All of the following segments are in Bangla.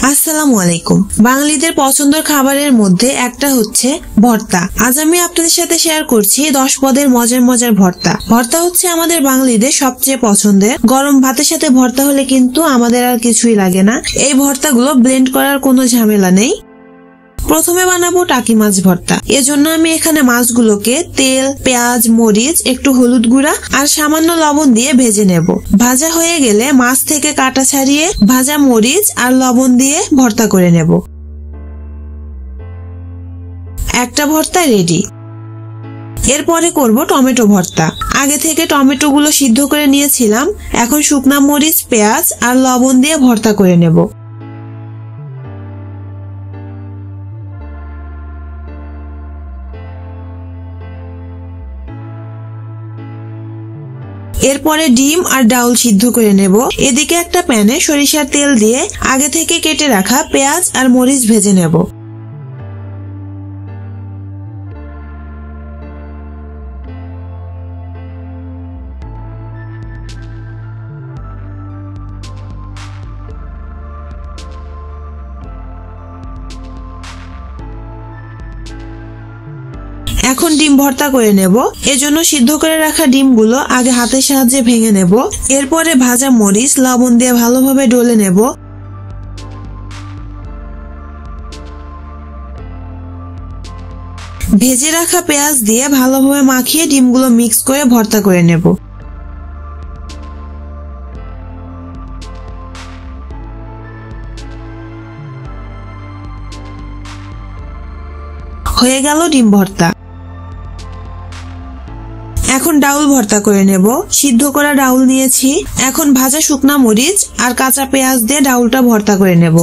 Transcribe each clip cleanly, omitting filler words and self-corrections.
আসসালামু আলাইকুম। বাঙালিদের পছন্দের খাবারের মধ্যে একটা হচ্ছে ভর্তা। আজ আমি আপনাদের সাথে শেয়ার করছি 10 পদের মজার মজার ভর্তা। ভর্তা হচ্ছে আমাদের বাঙালিদের সবচেয়ে পছন্দের। গরম ভাতের সাথে ভর্তা হলে কিন্তু আমাদের আর কিছুই লাগে না। এই ভর্তাগুলো ব্লেন্ড করার কোনো ঝামেলা নেই। প্রথমে বানাবো টাকি মাছ ভর্তা। এজন্য আমি এখানে মাছগুলোকে তেল, পেঁয়াজ, মরিচ, একটু হলুদ গুঁড়া আর সামান্য লবণ দিয়ে ভেজে নেব। ভাজা হয়ে গেলে মাছ থেকে কাটা ছাড়িয়ে ভাজা মরিচ আর লবণ দিয়ে ভর্তা করে নেব। একটা ভর্তা রেডি। এরপরে করব টমেটো ভর্তা। আগে থেকে টমেটোগুলো সিদ্ধ করে নিয়েছিলাম। এখন শুকনা মরিচ, পেঁয়াজ আর লবণ দিয়ে ভর্তা করে নেব। এরপরে ডিম আর ডাউল সিদ্ধ করে নেব। এদিকে একটা প্যানে সরিষার তেল দিয়ে আগে থেকে কেটে রাখা পেঁয়াজ আর মরিচ ভেজে নেব। এখন ডিম ভর্তা করে নেব। এজন্য সিদ্ধ করে রাখা ডিমগুলো আগে হাতের সাহায্যে ভেঙে নেব। এরপরে ভাজা মরিচ, লবণ দিয়ে ভালোভাবে ডলে নেব। ভেজে রাখা পেঁয়াজ দিয়ে ভালোভাবে মাখিয়ে ডিমগুলো মিক্স করে ভর্তা করে নেব। হয়ে গেল ডিম ভর্তা। এখন ডাউল ভর্তা করে নেব। সিদ্ধ করা ডাউল নিয়েছি। এখন ভাজা শুকনা মরিচ আর কাঁচা পেঁয়াজ দিয়ে ডাউলটা ভর্তা করে নেব।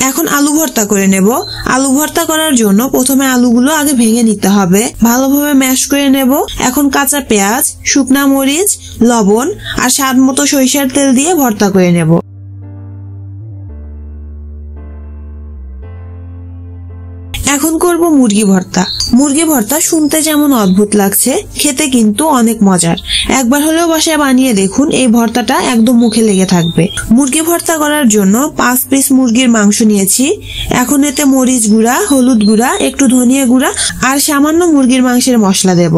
এখন আলু ভর্তা করে নেব। আলু ভর্তা করার জন্য প্রথমে আলুগুলো আগে ভেঙে নিতে হবে। ভালোভাবে ম্যাশ করে নেব। এখন কাঁচা পেঁয়াজ, শুকনা মরিচ, লবণ আর স্বাদ মতো সরিষার তেল দিয়ে ভর্তা করে নেব। এখন করব মুরগি ভর্তা। মুরগি ভর্তা শুনতে যেমন অদ্ভুত লাগছে, খেতে কিন্তু অনেক মজার। একবার হলেও বাসায় বানিয়ে দেখুন, এই ভর্তাটা একদম মুখে লেগে থাকবে। মুরগি ভর্তা করার জন্য 5 পিস মুরগির মাংস নিয়েছি। এখন এতে মরিচ গুঁড়া, হলুদ গুঁড়া, একটু ধনিয়া গুঁড়া আর সামান্য মুরগির মাংসের মশলা দেব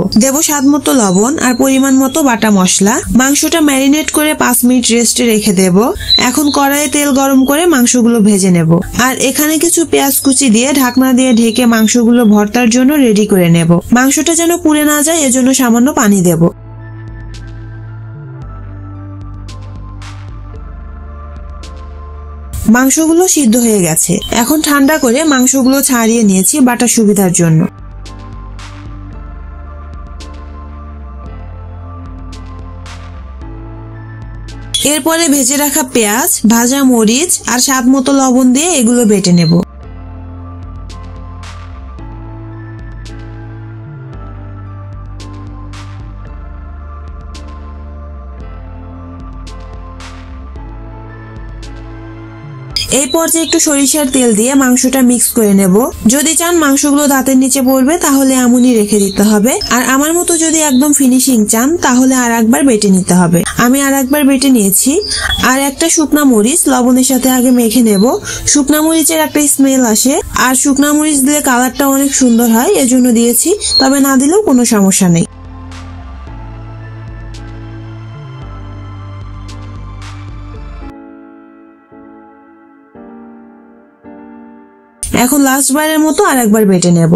স্বাদ মতো লবণ আর পরিমাণ মতো বাটা মশলা। মাংসটা ম্যারিনেট করে 5 মিনিট রেস্টে রেখে দেব। এখন কড়াইয়ে তেল গরম করে মাংসগুলো ভেজে নেব। আর এখানে কিছু পেঁয়াজ কুচি দিয়ে ঢাকনা দিয়ে ঢেকে মাংসগুলো ভর্তার জন্য রেডি করে নেব। মাংসটা যেন পুড়ে না যায়, এজন্য সামান্য পানি দেব। মাংসগুলো সিদ্ধ হয়ে গেছে। এখন ঠান্ডা করে মাংসগুলো ছাড়িয়ে নিয়েছি বাটার সুবিধার জন্য। এরপরে ভেজে রাখা পেঁয়াজ, ভাজা মরিচ আর স্বাদ মতো লবণ দিয়ে এগুলো বেটে নেব। এই পর্যায়ে একটু সরিষার তেল দিয়ে মাংসটা মিক্স করে নেব। যদি চান মাংসগুলো দাঁতের নিচে পড়বে তাহলে এমনই রেখে দিতে হবে। আর আমার মতো যদি একদম ফিনিশিং চান তাহলে আর একবার বেটে নিতে হবে। আমি আর একবার বেটে নিয়েছি। আর একটা শুকনা মরিচ লবণের সাথে আগে মেখে নেব। শুকনা মরিচের একটা স্মেল আসে, আর শুকনা মরিচ দিলে কালারটা অনেক সুন্দর হয়, এজন্য দিয়েছি। তবে না দিলেও কোনো সমস্যা নেই। এখন লাস্ট বারের মতো আর একবার বেটে নেব।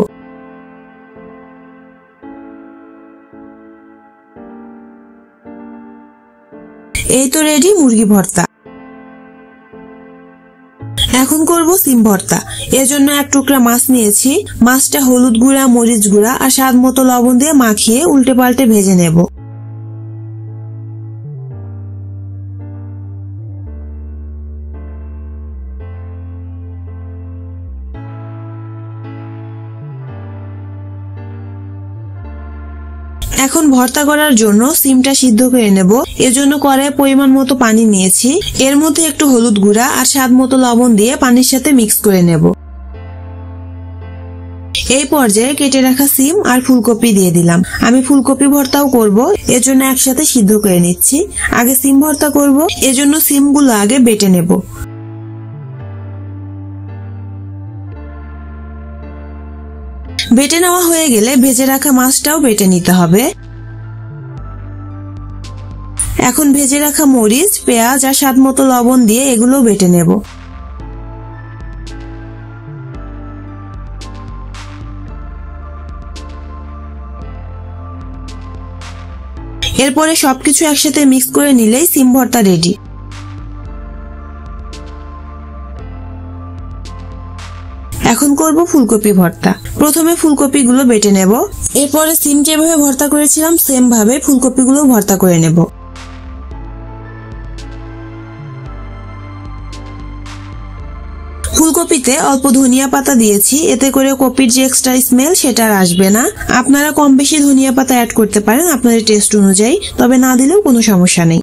এই তো রেডি মুরগি ভর্তা। এখন করব সিম ভর্তা। এর জন্য এক টুকরা মাছ নিয়েছি। মাছটা হলুদ গুঁড়া, মরিচ গুঁড়া আর স্বাদ মতো লবণ দিয়ে মাখিয়ে উল্টে পাল্টে ভেজে নেব। এখন ভর্তা করার জন্য সিমটা সিদ্ধ করে নেব। এজন্য কড়াইয়ে পরিমাণ মতো পানি নিয়েছি। এর মধ্যে একটু হলুদ গুঁড়া আর স্বাদ মতো লবণ দিয়ে পানির সাথে মিক্স করে নেব। এই পর্যায়ে কেটে রাখা সিম আর ফুলকপি দিয়ে দিলাম। আমি ফুলকপি ভর্তাও করব, এজন্য একসাথে সিদ্ধ করে নিচ্ছি। আগে সিম ভর্তা করব, এজন্য সিমগুলো আগে বেটে নেব। বেটে নেওয়া হয়ে গেলে ভেজে রাখা মাছটাও বেটে নিতে হবে। এখন ভেজে রাখা মরিচ, পেঁয়াজ আর স্বাদ মতো লবণ দিয়ে এগুলো বেটে নেব। এরপরে সবকিছু একসাথে মিক্স করে নিলেই সিম ভর্তা রেডি। এখন করব ফুলকপি ভর্তা। প্রথমে ফুলকপিগুলো বেটে নেব। এরপরে সিম যেভাবে ভর্তা করেছিলাম সেম ভাবে ফুলকপিগুলো ভর্তা করে নেব। ফুলকপিতে অল্প ধনিয়া পাতা দিয়েছি, এতে করে কপির যে এক্সট্রা স্মেল সেটা আর আসবে না। আপনারা কম বেশি ধনিয়া পাতা অ্যাড করতে পারেন আপনাদের টেস্ট অনুযায়ী, তবে না দিলেও কোনো সমস্যা নেই।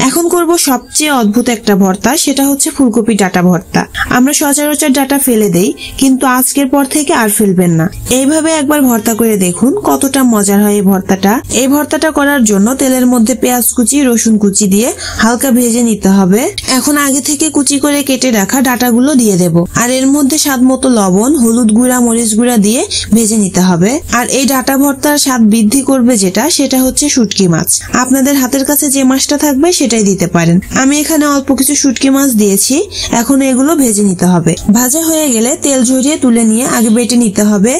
এখন করব সবচেয়ে অদ্ভুত একটা ভর্তা, সেটা হচ্ছে ফুলকপি ডাঁটা ভর্তা। আমরা সচরাচর ডাঁটা ফেলে দেই, কিন্তু আজকের পর থেকে আর ফেলবেন না। এইভাবে একবার ভর্তা করে দেখুন কতটা মজার হয় এই ভর্তাটা। এই ভর্তাটা করার জন্য তেলের মধ্যে পেঁয়াজ কুচি, রসুন কুচি দিয়ে হালকা ভেজে নিতে হবে। এখন আগে থেকে কুচি করে কেটে রাখা ডাঁটাগুলো দিয়ে দেব, আর এর মধ্যে স্বাদ মতো লবণ, হলুদ গুঁড়া, মরিচ গুঁড়া দিয়ে ভেজে নিতে হবে। আর এই ডাঁটা ভর্তার স্বাদ বৃদ্ধি করবে সেটা হচ্ছে শুটকি মাছ। আপনাদের হাতের কাছে যে মাছটা থাকবে সেটাই দিতে পারেন। আমি এখানে অল্প কিছু শুটকি মাছ দিয়েছি। এখন এগুলো ভেজে নিতে হবে। ভাজা হয়ে গেলে তেল ঝরিয়ে তুলে নিয়ে আগে বেটে নিতে হবে।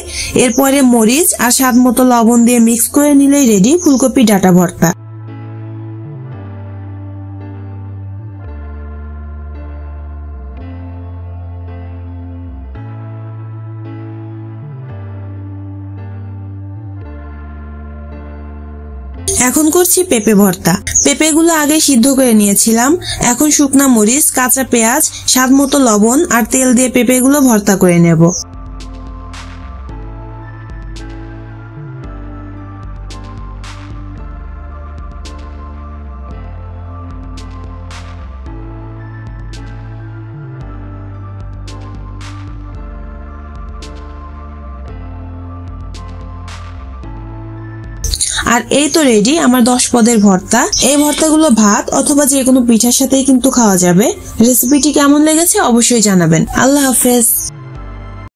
এরপরে মরিচ আর স্বাদ মতো লবণ দিয়ে মিক্স করে নিলেই রেডি ফুলকপি ডাঁটা ভর্তা। এখন করছি পেঁপে ভর্তা। পেঁপেগুলো আগে সিদ্ধ করে নিয়েছিলাম। এখন শুকনা মরিচ, কাঁচা পেঁয়াজ, স্বাদ মতো লবণ আর তেল দিয়ে পেঁপেগুলো ভর্তা করে নেব। আর এই তো রেডি আমার 10 পদের ভর্তা। এই ভর্তাগুলো ভাত অথবা যে কোনো পিঠার সাথেই কিন্তু খাওয়া যাবে। রেসিপিটি কেমন লেগেছে অবশ্যই জানাবেন। আল্লাহ হাফেজ।